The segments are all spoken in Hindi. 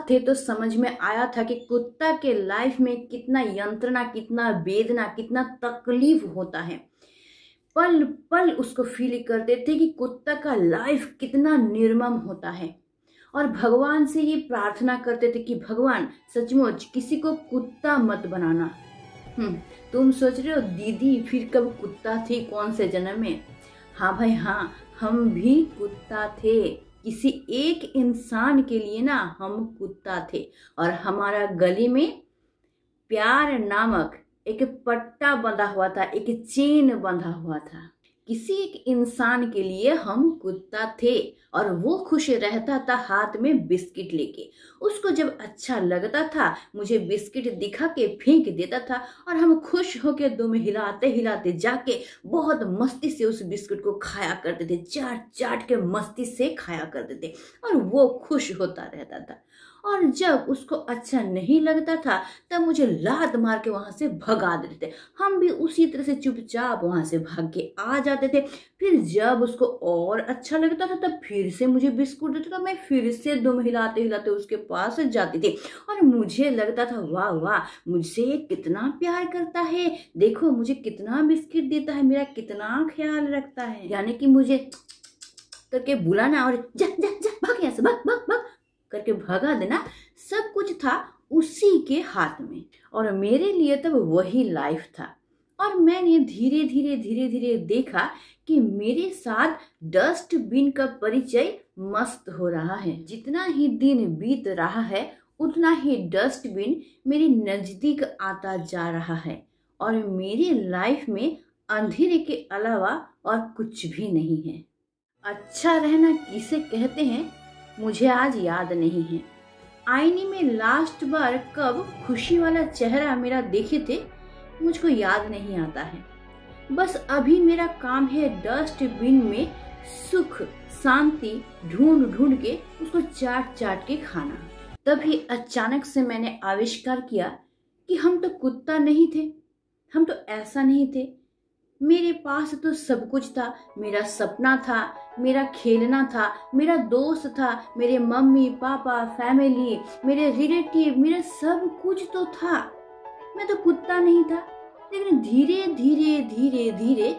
थे तो समझ में आया था कि कुत्ता के लाइफ में कितना यंत्रणा, कितना वेदना, कितना तकलीफ होता है। पल पल उसको फील करते थे कि कुत्ता का लाइफ कितना निर्मम होता है, और भगवान से ये प्रार्थना करते थे कि भगवान सचमुच किसी को कुत्ता मत बनाना। तुम सोच रहे हो दीदी फिर कब कुत्ता थी, कौन से जन्म में? हाँ भाई हाँ, हम भी कुत्ता थे। किसी एक इंसान के लिए ना हम कुत्ता थे, और हमारा गले में प्यार नामक एक पट्टा बंधा हुआ था, एक चेन बंधा हुआ था। किसी एक इंसान के लिए हम कुत्ता थे, और वो खुश रहता था हाथ में बिस्किट लेके। उसको जब अच्छा लगता था मुझे बिस्किट दिखा के फेंक देता था, और हम खुश होकर दुम हिलाते हिलाते जाके बहुत मस्ती से उस बिस्किट को खाया करते थे, चाट चाट के मस्ती से खाया करते थे, और वो खुश होता रहता था। और जब उसको अच्छा नहीं लगता था तब मुझे लात मार के वहां से भगा देते थे। हम भी उसी तरह से चुपचाप वहां से भाग के आ जाते थे। फिर जब उसको और अच्छा लगता था तब फिर से मुझे बिस्कुट देता था, मैं फिर से दुम हिलाते हिलाते उसके पास जाती थी, और मुझे लगता था वाह वाह, मुझसे कितना प्यार करता है, देखो मुझे कितना बिस्किट देता है, मेरा कितना ख्याल रखता है। यानी कि मुझे करके बुलाना और जा जा जा भाग यहाँ से, भाग भाग भाग करके भगा देना, सब कुछ था उसी के हाथ में। और मेरे लिए तब वही लाइफ था। और मैंने धीरे धीरे धीरे धीरे देखा कि मेरे साथ डस्टबिन का परिचय मस्त हो रहा है। जितना ही दिन बीत रहा है उतना ही डस्टबिन मेरे नजदीक आता जा रहा है, और मेरी लाइफ में अंधेरे के अलावा और कुछ भी नहीं है। अच्छा रहना किसे कहते हैं मुझे आज याद नहीं है। आईने में लास्ट बार कब खुशी वाला चेहरा मेरा देखे थे मुझको याद नहीं आता है। बस अभी मेरा काम है डस्टबिन में सुख शांति ढूंढ ढूंढ के उसको चाट चाट के खाना। तभी अचानक से मैंने आविष्कार किया कि हम तो कुत्ता नहीं थे, हम तो ऐसा नहीं थे। मेरे पास तो सब कुछ था, मेरा सपना था, मेरा खेलना था, मेरा दोस्त था, मेरे मम्मी पापा फैमिली, मेरे रिलेटिव, मेरा सब कुछ तो था। मैं तो कुत्ता नहीं था। लेकिन धीरे धीरे धीरे धीरे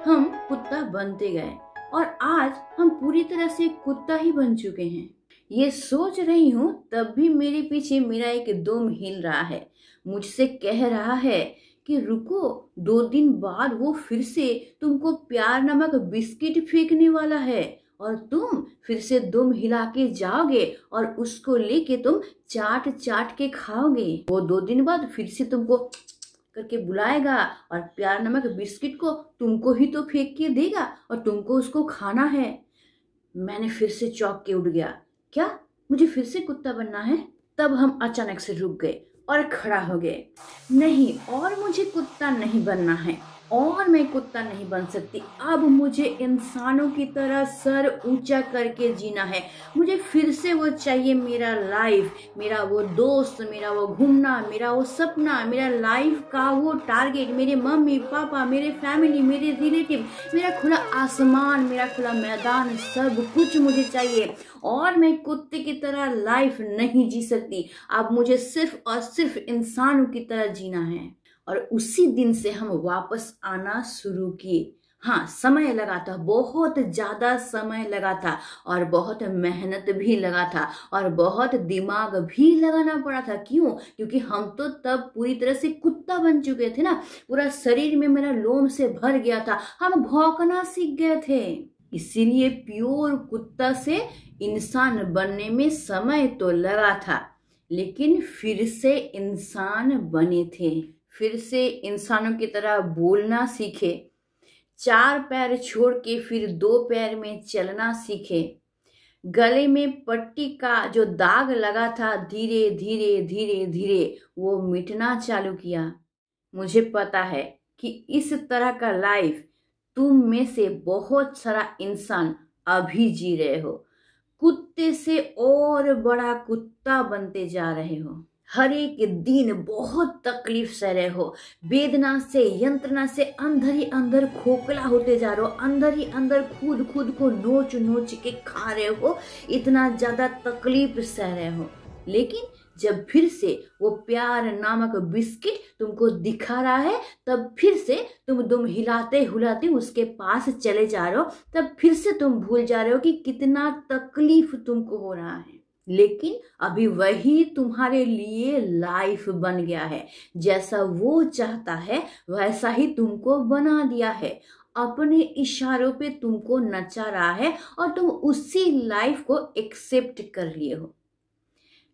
हम कुत्ता बनते गए, और आज हम पूरी तरह से कुत्ता ही बन चुके हैं। ये सोच रही हूँ तब भी मेरे पीछे मेरा एक दुम हिल रहा है, मुझसे कह रहा है कि रुको, 2 दिन बाद वो फिर से तुमको प्यार नामक बिस्किट फेंकने वाला है, और तुम फिर से दुम हिला के जाओगे और उसको लेके तुम चाट चाट के खाओगे। वो 2 दिन बाद फिर से तुमको करके बुलाएगा, और प्यार नामक बिस्किट को तुमको ही तो फेंक के देगा, और तुमको उसको खाना है। मैंने फिर से चौंक के उठ गया, क्या मुझे फिर से कुत्ता बनना है? तब हम अचानक से रुक गए और खड़ा हो गए। नहीं, और मुझे कुत्ता नहीं बनना है, और मैं कुत्ता नहीं बन सकती। अब मुझे इंसानों की तरह सर ऊंचा करके जीना है। मुझे फिर से वो चाहिए, मेरा लाइफ, मेरा वो दोस्त, मेरा वो घूमना, मेरा वो सपना, मेरा लाइफ का वो टारगेट, मेरे मम्मी पापा, मेरे फैमिली, मेरे रिलेटिव, मेरा खुला आसमान, मेरा खुला मैदान, सब कुछ मुझे चाहिए। और मैं कुत्ते की तरह लाइफ नहीं जी सकती। अब मुझे सिर्फ और सिर्फ इंसानों की तरह जीना है। और उसी दिन से हम वापस आना शुरू किए। हाँ, समय लगा था, बहुत ज्यादा समय लगा था, और बहुत मेहनत भी लगा था, और बहुत दिमाग भी लगाना पड़ा था। क्यों? क्योंकि हम तो तब पूरी तरह से कुत्ता बन चुके थे ना। पूरा शरीर में मेरा लोम से भर गया था, हम भौंकना सीख गए थे। इसीलिए प्योर कुत्ता से इंसान बनने में समय तो लगा था, लेकिन फिर से इंसान बने थे। फिर से इंसानों की तरह बोलना सीखे, 4 पैर छोड़ के फिर 2 पैर में चलना सीखे। गले में पट्टी का जो दाग लगा था धीरे धीरे धीरे धीरे वो मिटना चालू किया। मुझे पता है कि इस तरह का लाइफ तुम में से बहुत सारा इंसान अभी जी रहे हो। कुत्ते से और बड़ा कुत्ता बनते जा रहे हो। हर एक दिन बहुत तकलीफ सह रहे हो, वेदना से यंत्रणा से अंदर ही अंदर खोखला होते जा रहे हो, अंदर ही अंदर खुद को नोच नोच के खा रहे हो, इतना ज्यादा तकलीफ सह रहे हो। लेकिन जब फिर से वो प्यार नामक बिस्किट तुमको दिखा रहा है, तब फिर से तुम हिलाते हुलाते उसके पास चले जा रहे हो, तब फिर से तुम भूल जा रहे हो कि कितना तकलीफ तुमको हो रहा है। लेकिन अभी वही तुम्हारे लिए लाइफ बन गया है। जैसा वो चाहता है वैसा ही तुमको बना दिया है, अपने इशारों पे तुमको नचा रहा है और तुम उसी लाइफ को एक्सेप्ट कर लिए हो।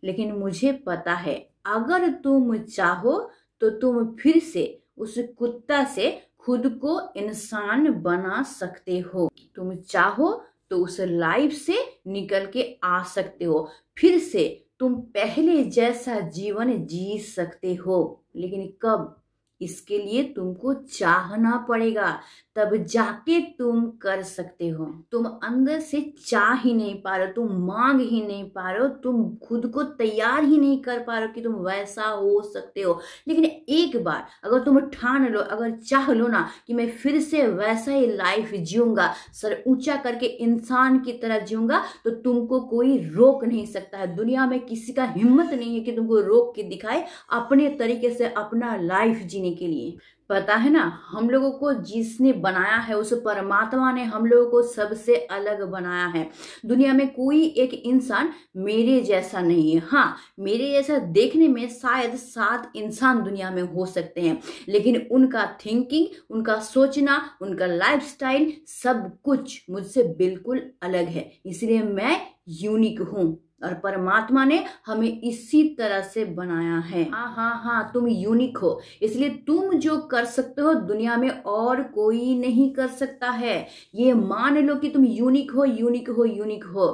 लेकिन मुझे पता है, अगर तुम चाहो तो तुम फिर से उस कुत्ता से खुद को इंसान बना सकते हो। तुम चाहो तो उस लाइफ से निकल के आ सकते हो, फिर से तुम पहले जैसा जीवन जी सकते हो। लेकिन कब? इसके लिए तुमको चाहना पड़ेगा, तब जाके तुम कर सकते हो। तुम अंदर से चाह ही नहीं पा रहे हो, तुम मांग ही नहीं पा रहे हो, तुम खुद को तैयार ही नहीं कर पा रहे हो कि तुम वैसा हो सकते हो। लेकिन एक बार अगर तुम ठान लो, अगर चाह लो ना कि मैं फिर से वैसा ही लाइफ जीऊंगा, सर ऊंचा करके इंसान की तरह जीऊंगा, तो तुमको कोई रोक नहीं सकता है। दुनिया में किसी का हिम्मत नहीं है कि तुमको रोक के दिखाए अपने तरीके से अपना लाइफ जीने के लिए। पता है ना, हम लोगों को जिसने बनाया है उस परमात्मा ने हम लोगों को सबसे अलग बनाया है। दुनिया में कोई एक इंसान मेरे जैसा नहीं है। हाँ, मेरे जैसा देखने में शायद 7 इंसान दुनिया में हो सकते हैं, लेकिन उनका थिंकिंग, उनका सोचना, उनका लाइफस्टाइल सब कुछ मुझसे बिल्कुल अलग है। इसलिए मैं यूनिक हूँ और परमात्मा ने हमें इसी तरह से बनाया है। हाँ, तुम यूनिक हो, इसलिए तुम जो कर सकते हो दुनिया में और कोई नहीं कर सकता है। ये मान लो कि तुम यूनिक हो, यूनिक हो, यूनिक हो।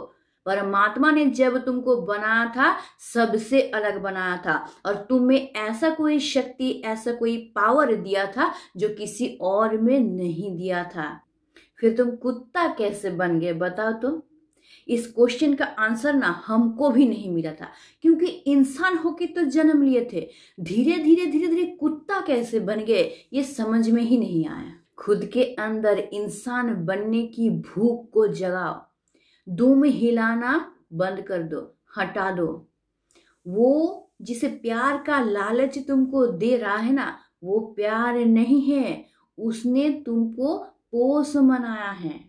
परमात्मा ने जब तुमको बनाया था सबसे अलग बनाया था, और तुम में ऐसा कोई शक्ति, ऐसा कोई पावर दिया था जो किसी और में नहीं दिया था। फिर तुम कुत्ता कैसे बन गए बताओ तो? इस क्वेश्चन का आंसर ना हमको भी नहीं मिला था, क्योंकि इंसान होके तो जन्म लिए थे, धीरे धीरे कुत्ता कैसे बन गए ये समझ में ही नहीं आया। खुद के अंदर इंसान बनने की भूख को जगाओ, दुम हिलाना बंद कर दो, हटा दो। वो जिसे प्यार का लालच तुमको दे रहा है ना, वो प्यार नहीं है, उसने तुमको पोष बनाया है।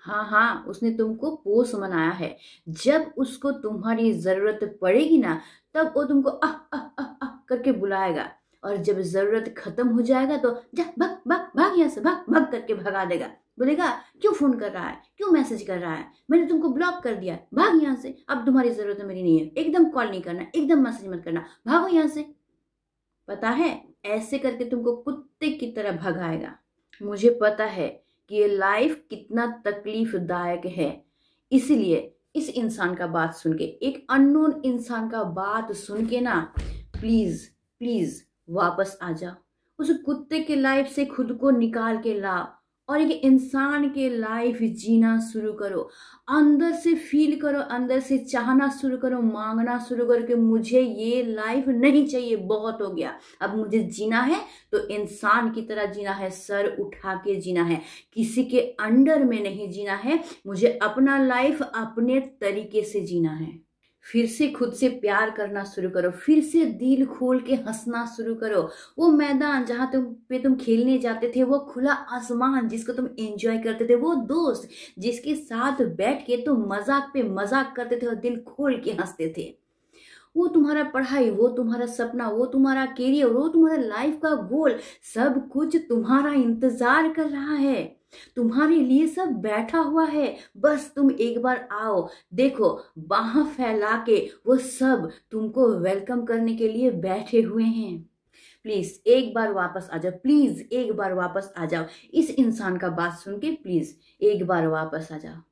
हाँ, उसने तुमको पोष बनाया है। जब उसको तुम्हारी जरूरत पड़ेगी ना, तब वो तुमको आह करके बुलाएगा, और जब जरूरत खत्म हो जाएगा तो जा भाग भाग भाग यहाँ से, भाग भाग करके भगा देगा। बोलेगा क्यों फोन कर रहा है, क्यों मैसेज कर रहा है, मैंने तुमको ब्लॉक कर दिया, भाग यहाँ से, अब तुम्हारी जरूरत मेरी नहीं है, एकदम कॉल नहीं करना, एकदम मैसेज मत करना, भागो यहाँ से। पता है, ऐसे करके तुमको कुत्ते की तरह भगाएगा। मुझे पता है कि ये लाइफ कितना तकलीफदायक है, इसलिए इस इंसान का बात सुन के, एक अननोन इंसान का बात सुन के ना, प्लीज प्लीज वापस आ जाओ, उस कुत्ते के लाइफ से खुद को निकाल के लाओ और एक इंसान के लाइफ जीना शुरू करो। अंदर से फील करो, अंदर से चाहना शुरू करो, मांगना शुरू करो कि मुझे ये लाइफ नहीं चाहिए, बहुत हो गया, अब मुझे जीना है तो इंसान की तरह जीना है, सर उठा के जीना है, किसी के अंडर में नहीं जीना है, मुझे अपना लाइफ अपने तरीके से जीना है। फिर से खुद से प्यार करना शुरू करो, फिर से दिल खोल के हंसना शुरू करो। वो मैदान जहाँ तुम खेलने जाते थे, वो खुला आसमान जिसको तुम एंजॉय करते थे, वो दोस्त जिसके साथ बैठ के तुम मजाक पे मजाक करते थे और दिल खोल के हंसते थे, वो तुम्हारा पढ़ाई, वो तुम्हारा सपना, वो तुम्हारा कैरियर, वो तुम्हारा लाइफ का गोल, सब कुछ तुम्हारा इंतजार कर रहा है, तुम्हारे लिए सब बैठा हुआ है। बस तुम एक बार आओ, देखो बाह फैला के वो सब तुमको वेलकम करने के लिए बैठे हुए हैं। प्लीज एक बार वापस आ जाओ, प्लीज एक बार वापस आ जाओ। इस इंसान का बात सुन के प्लीज एक बार वापस आ जाओ।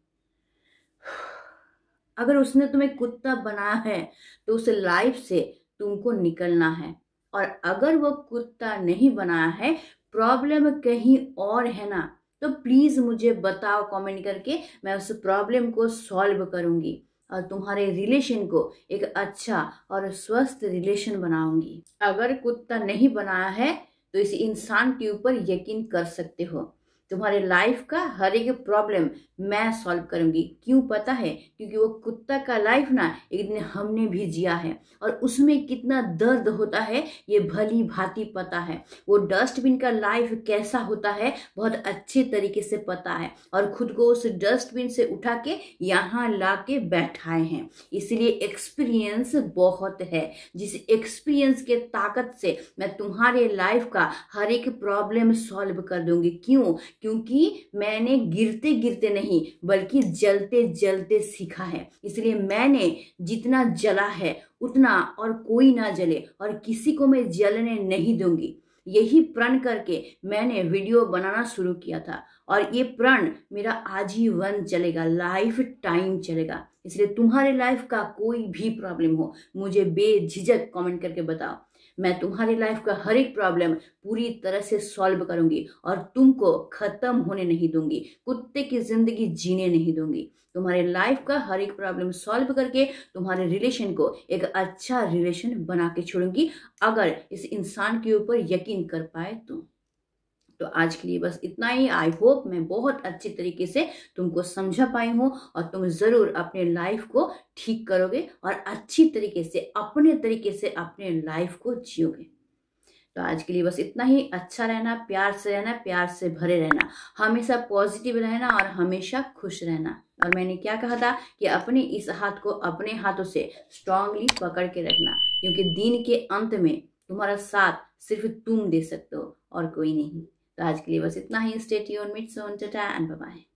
अगर उसने तुम्हें कुत्ता बनाया है तो उस लाइफ से तुमको निकलना है, और अगर वो कुत्ता नहीं बनाया है, प्रॉब्लम कहीं और है ना, तो प्लीज मुझे बताओ कमेंट करके, मैं उस प्रॉब्लम को सॉल्व करूंगी और तुम्हारे रिलेशन को एक अच्छा और स्वस्थ रिलेशन बनाऊंगी। अगर कुत्ता नहीं बनाया है तो इस इंसान के ऊपर यकीन कर सकते हो, तुम्हारे लाइफ का हर एक प्रॉब्लम मैं सॉल्व करूंगी। क्यों पता है? क्योंकि वो कुत्ता का लाइफ ना एक दिन हमने भी जिया है और उसमें कितना दर्द होता है ये भली भांति पता है। वो डस्टबिन का लाइफ कैसा होता है बहुत अच्छे तरीके से पता है और खुद को उस डस्टबिन से उठा के यहाँ ला के बैठाए हैं। इसलिए एक्सपीरियंस बहुत है, जिस एक्सपीरियंस के ताकत से मैं तुम्हारे लाइफ का हर एक प्रॉब्लम सॉल्व कर दूंगी। क्यों? क्योंकि मैंने गिरते गिरते नहीं बल्कि जलते जलते सीखा है। इसलिए मैंने जितना जला है उतना और कोई ना जले और किसी को मैं जलने नहीं दूंगी। यही प्रण करके मैंने वीडियो बनाना शुरू किया था और ये प्रण मेरा आजीवन चलेगा, लाइफ टाइम चलेगा। इसलिए तुम्हारे लाइफ का कोई भी प्रॉब्लम हो मुझे बेझिझक कमेंट करके बताओ। मैं तुम्हारी लाइफ का हर एक प्रॉब्लम पूरी तरह से सॉल्व करूंगी और तुमको खत्म होने नहीं दूंगी, कुत्ते की जिंदगी जीने नहीं दूंगी। तुम्हारे लाइफ का हर एक प्रॉब्लम सॉल्व करके तुम्हारे रिलेशन को एक अच्छा रिलेशन बना के छोड़ूंगी, अगर इस इंसान के ऊपर यकीन कर पाए तो आज के लिए बस इतना ही। आई होप मैं बहुत अच्छी तरीके से तुमको समझा पाई हूँ और तुम जरूर अपने लाइफ को ठीक करोगे और अच्छी तरीके से अपने तरीके से अपने लाइफ को जियोगे। तो आज के लिए बस इतना ही। अच्छा रहना, प्यार से रहना, प्यार से भरे रहना, हमेशा पॉजिटिव रहना और हमेशा खुश रहना। और मैंने क्या कहा था कि अपने इस हाथ को अपने हाथों से स्ट्रांगली पकड़ के रखना, क्योंकि दिन के अंत में तुम्हारा साथ सिर्फ तुम दे सकते हो और कोई नहीं। तो आज के लिए बस इतना ही। Stay tuned, meet soon, tata and bye bye.